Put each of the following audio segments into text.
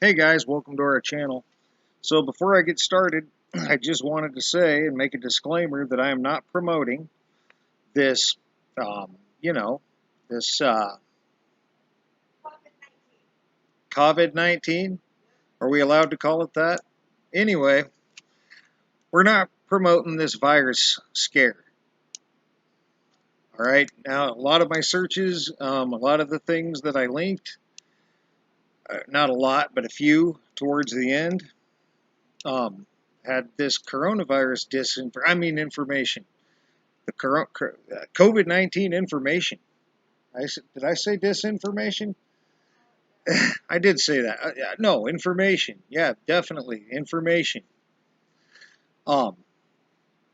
Hey guys, welcome to our channel. So before I get started, I just wanted to say and make a disclaimer that I am not promoting this, um, you know, this COVID-19. Are we allowed to call it that? Anyway, we're not promoting this virus scare. All right. Now, a lot of my searches, a lot of the things that I linked, not a lot, but a few towards the end, um, had this coronavirus information. The COVID-19 information. Did I say disinformation? I did say that. No, information. Yeah, definitely information. Um,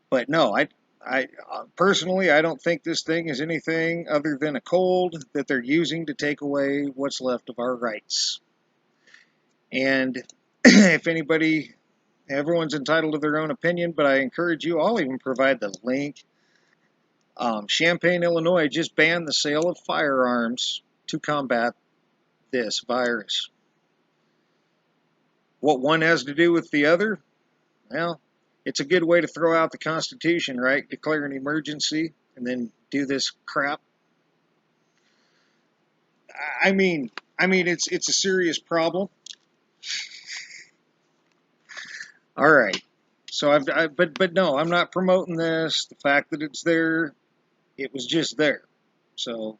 but no, I personally, I don't think this thing is anything other than a cold that they're using to take away what's left of our rights. And if anybody, everyone's entitled to their own opinion, but I encourage you. I'll even provide the link. Champaign, Illinois just banned the sale of firearms to combat this virus. What one has to do with the other? Well, it's a good way to throw out the Constitution, right? Declare an emergency and then do this crap. I mean, it's a serious problem. All right. So but no, I'm not promoting this. The fact that it's there, it was just there. So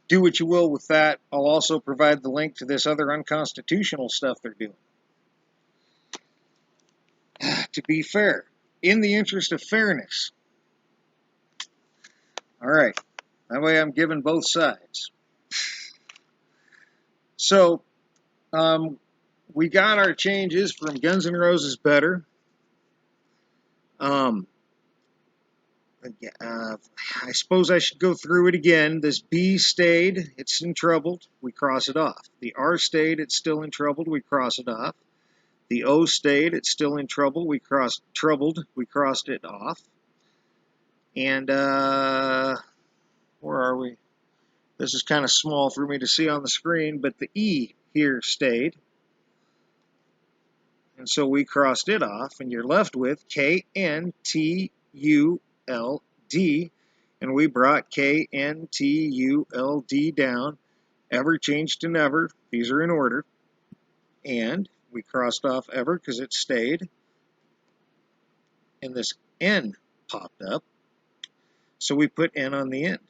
do what you will with that. I'll also provide the link to this other unconstitutional stuff they're doing. To be fair, in the interest of fairness. All right. That way I'm giving both sides. So, we got our changes from Guns N' Roses Better. Um, I suppose I should go through it again. This B stayed, it's in trouble, we cross it off. The R stayed, it's still in trouble, we cross it off. The O stayed, it's still in trouble, we crossed it off. And where are we? This is kind of small for me to see on the screen, but the E here stayed. And so we crossed it off, and you're left with KNTULD, and we brought KNTULD down, ever changed to never. These are in order. And we crossed off ever because it stayed, and this N popped up, so we put N on the end.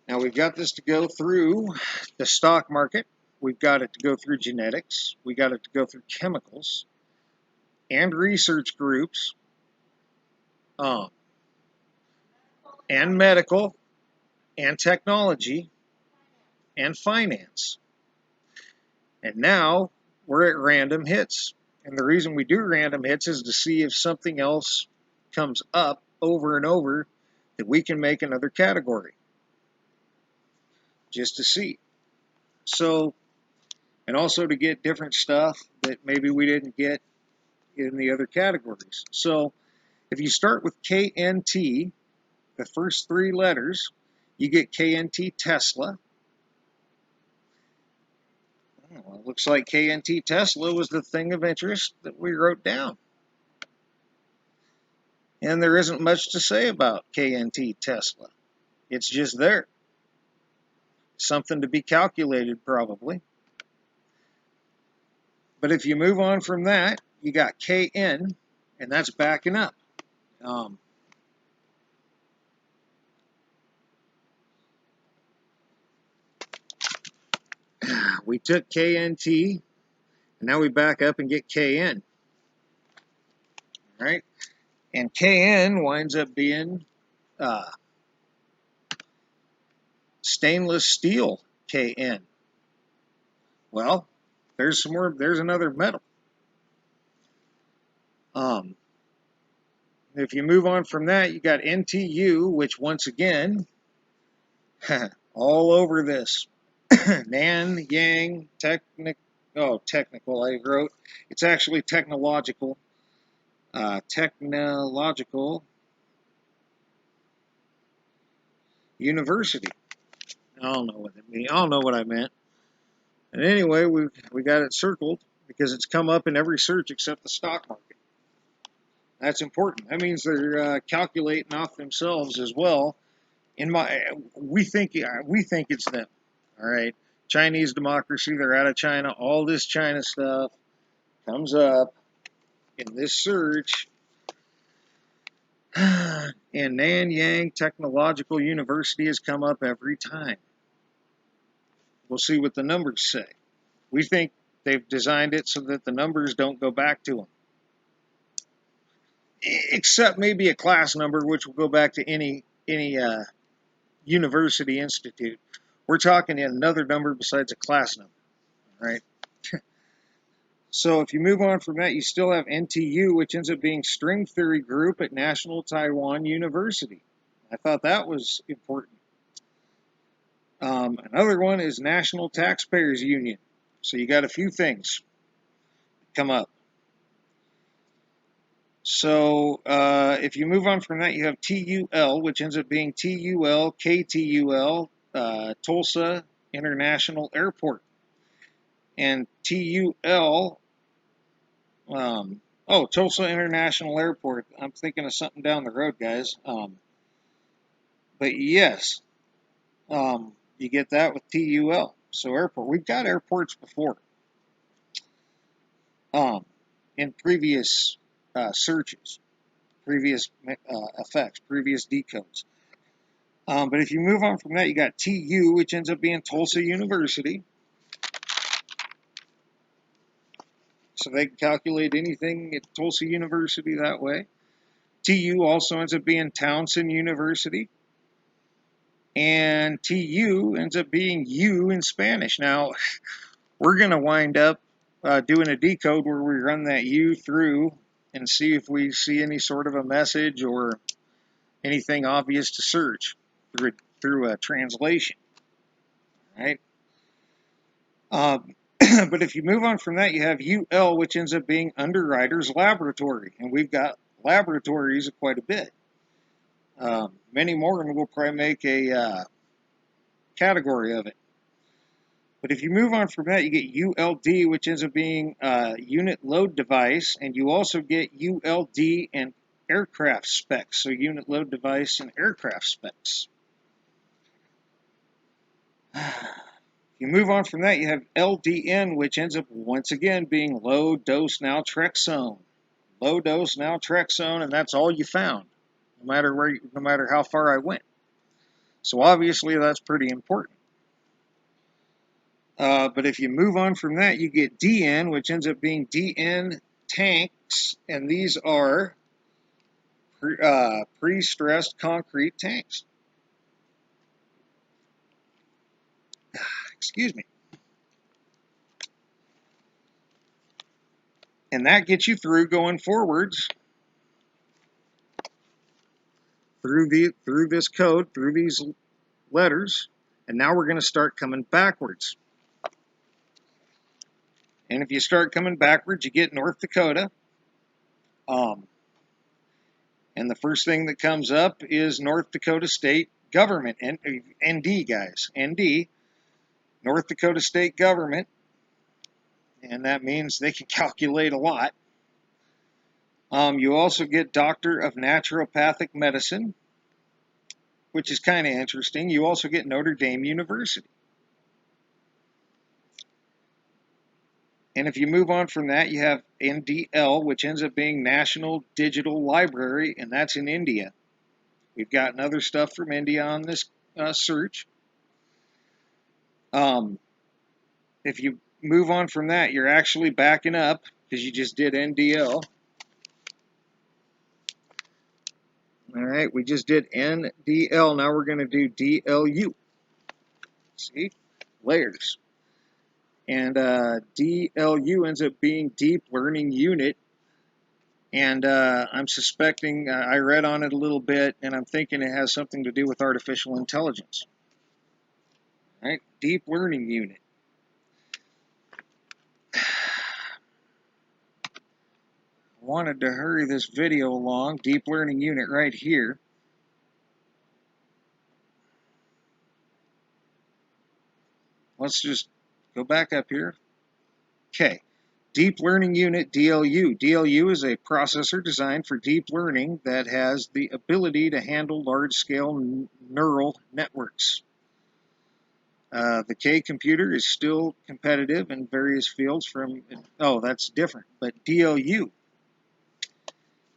Now we've got this to go through the stock market. We've got it to go through genetics. We got it to go through chemicals and research groups, and medical and technology and finance. And now we're at random hits. And the reason we do random hits is to see if something else comes up over and over that we can make another category. Just to see. So, and also to get different stuff that maybe we didn't get in the other categories. So, if you start with KNT, the first three letters, you get KNT Tesla. Well, it looks like KNT Tesla was the thing of interest that we wrote down. And there isn't much to say about KNT Tesla. It's just there. Something to be calculated, probably. But if you move on from that, you got KN, and that's backing up. We took KNT, and now we back up and get KN. Right? And KN winds up being stainless steel KN. Well, there's some more. There's another metal. If you move on from that, you got NTU, which once again, all over this. Nan, Yang, technical, I wrote. It's actually technological. Technological University. I don't know what it means. I don't know what I meant. And anyway, we got it circled because it's come up in every search except the stock market. That's important. That means they're calculating off themselves as well. We think it's them. All right, Chinese democracy. They're out of China. All this China stuff comes up in this search. And Nanyang Technological University has come up every time. We'll see what the numbers say. We think they've designed it so that the numbers don't go back to them. Except maybe a class number, which will go back to any university institute. We're talking another number besides a class number, right? So if you move on from that, you still have NTU, which ends up being String Theory Group at National Taiwan University. I thought that was important. Another one is National Taxpayers Union. So you got a few things come up. So if you move on from that, you have TUL, which ends up being TUL, KTUL, Tulsa International Airport. And TUL, Tulsa International Airport. I'm thinking of something down the road, guys. But yes, you get that with TUL. So airport. We've got airports before in previous searches, previous effects, previous decodes. But if you move on from that, you got TU, which ends up being Tulsa University. So they can calculate anything at Tulsa University that way. TU also ends up being Townsend University. And TU ends up being U in Spanish. Now, we're going to wind up doing a decode where we run that U through and see if we see any sort of a message or anything obvious to search through a translation. Right? But if you move on from that, you have UL, which ends up being Underwriter's Laboratory. And we've got laboratories quite a bit. Many more, and we'll probably make a category of it. But if you move on from that, you get ULD, which ends up being Unit Load Device. And you also get ULD and aircraft specs. So Unit Load Device and aircraft specs. You move on from that, you have LDN, which ends up once again being low dose naltrexone. Low dose naltrexone, and that's all you found, no matter how far I went. So obviously that's pretty important. But if you move on from that, you get DN, which ends up being DN tanks, and these are pre-stressed concrete tanks. Excuse me. And that gets you through going forwards through this code, through these letters, and now we're going to start coming backwards. And if you start coming backwards, you get North Dakota. And the first thing that comes up is North Dakota State Government, ND, guys, ND, North Dakota State Government, and that means they can calculate a lot. You also get Doctor of Naturopathic Medicine, which is kind of interesting. You also get Notre Dame University. And if you move on from that, you have NDL, which ends up being National Digital Library, and that's in India. We've gotten other stuff from India on this search. If you move on from that, you're actually backing up because you just did NDL. All right, we just did NDL. Now we're going to do DLU. See? Layers. And DLU ends up being Deep Learning Unit. And I'm suspecting, I read on it a little bit, and I'm thinking it has something to do with artificial intelligence. All right? Deep Learning Unit. Wanted to hurry this video along. Deep Learning Unit right here. Let's just go back up here. Okay. Deep Learning Unit, DLU. DLU is a processor designed for deep learning that has the ability to handle large-scale neural networks. The K computer is still competitive in various fields from, oh, that's different, but DLU.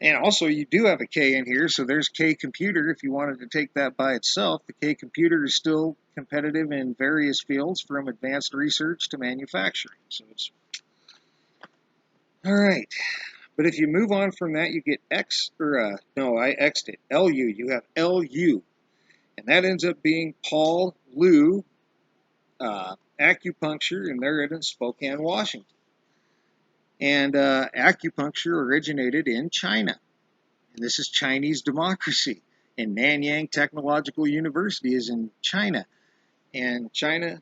And also, you do have a K in here, so there's K computer. If you wanted to take that by itself, the K computer is still competitive in various fields from advanced research to manufacturing. So it's all right. But if you move on from that, you get X, or no, I X'd it, LU. You have LU, and that ends up being Paul Liu Acupuncture, and they're in Spokane, Washington. And acupuncture originated in China, and this is Chinese democracy. And Nanyang Technological University is in China, and China.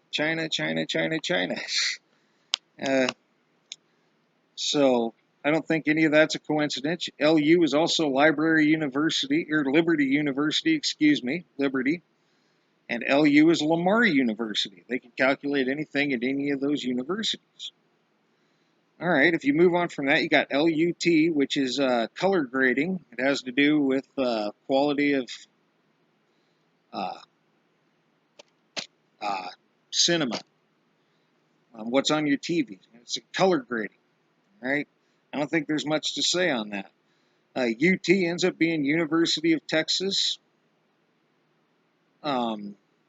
So I don't think any of that's a coincidence. LU is also Liberty University, excuse me, Liberty. And LU is Lamar University. They can calculate anything at any of those universities. All right, if you move on from that, you got LUT, which is color grading. It has to do with quality of cinema, what's on your TV. It's a color grading, right? I don't think there's much to say on that. UT ends up being University of Texas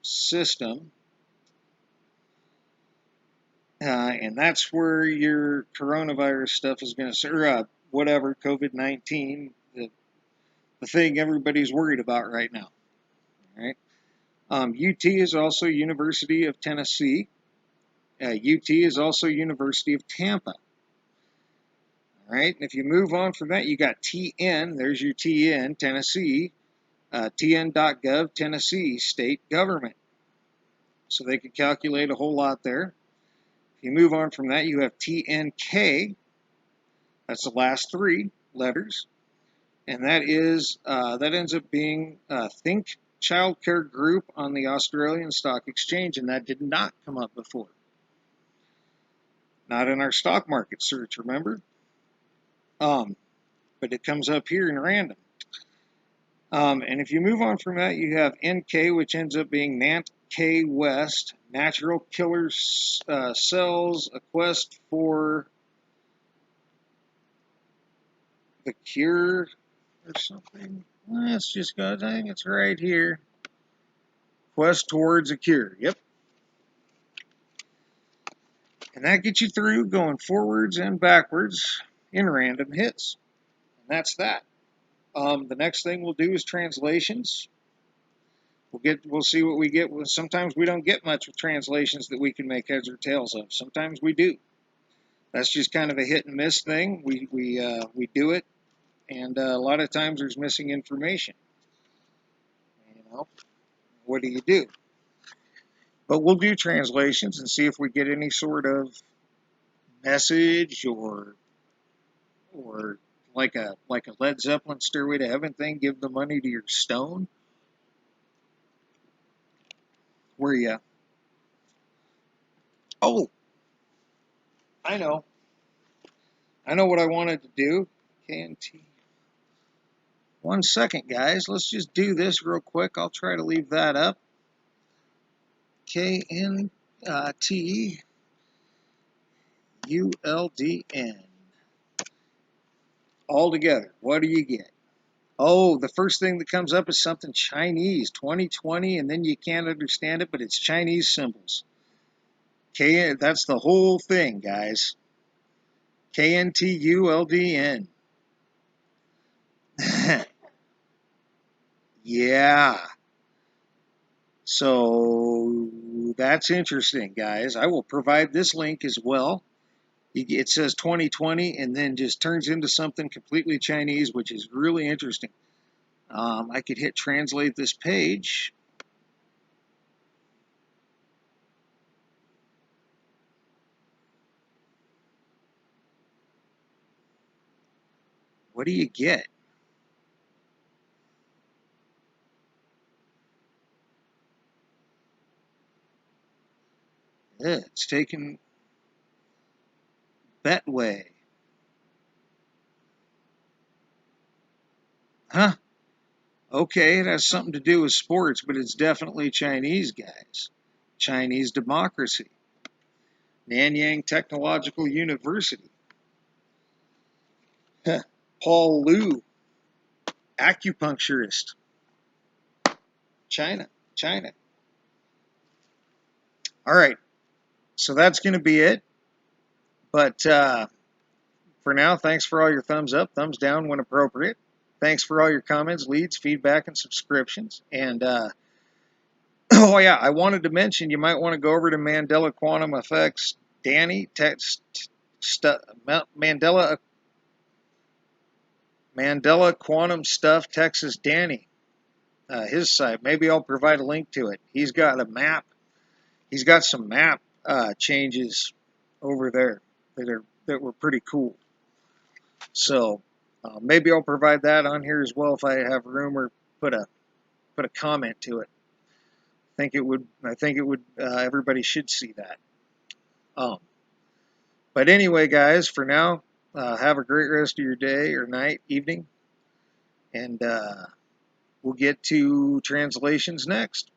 system, and that's where your coronavirus stuff is going to, or whatever, COVID-19, the thing everybody's worried about right now. All right. UT is also University of Tennessee. UT is also University of Tampa. All right. And if you move on from that, you got TN. There's your TN, Tennessee. TN.gov, Tennessee state government. So they could calculate a whole lot there. If you move on from that, you have TNK. That's the last three letters. And that ends up being Think Childcare Group on the Australian Stock Exchange, and that did not come up before. Not in our stock market search, remember? But it comes up here in random. And if you move on from that, you have NK, which ends up being Nant K West, Natural Killer Cells, a quest for the cure or something. Let's just go, I think it's right here. Quest towards a cure, yep. And that gets you through going forwards and backwards in random hits. And that's that. The next thing we'll do is translations. We'll see what we get. Sometimes we don't get much with translations that we can make heads or tails of. Sometimes we do. That's just kind of a hit and miss thing. We do it, and a lot of times there's missing information. You know, what do you do? But we'll do translations and see if we get any sort of message or like a Led Zeppelin Stairway to Heaven thing. Give the money to your stone. Where you? Oh, I know what I wanted to do. KNT. 1 second, guys. Let's just do this real quick. I'll try to leave that up. KNT ULDN. All together. What do you get? Oh, the first thing that comes up is something Chinese, 2020, and then you can't understand it, but it's Chinese symbols. That's the whole thing, guys. KNTULDN. Yeah. So that's interesting, guys. I will provide this link as well. It says 2020 and then just turns into something completely Chinese, which is really interesting. I could hit translate this page. What do you get? It's taken Betway. Huh? Okay, it has something to do with sports, but it's definitely Chinese, guys. Chinese democracy. Nanyang Technological University. Huh. Paul Liu, acupuncturist. China. China. All right, so that's going to be it. But for now, thanks for all your thumbs up, thumbs down when appropriate. Thanks for all your comments, leads, feedback, and subscriptions. And oh yeah, I wanted to mention you might want to go over to Mandela Quantum Effects, Danny text Mandela Quantum Stuff Texas Danny, his site. Maybe I'll provide a link to it. He's got a map. He's got some map changes over there that were pretty cool. So maybe I'll provide that on here as well if I have room, or put a comment to it. I think it would. Everybody should see that. Um, but anyway, guys, for now, have a great rest of your day or night, evening, and we'll get to translations next.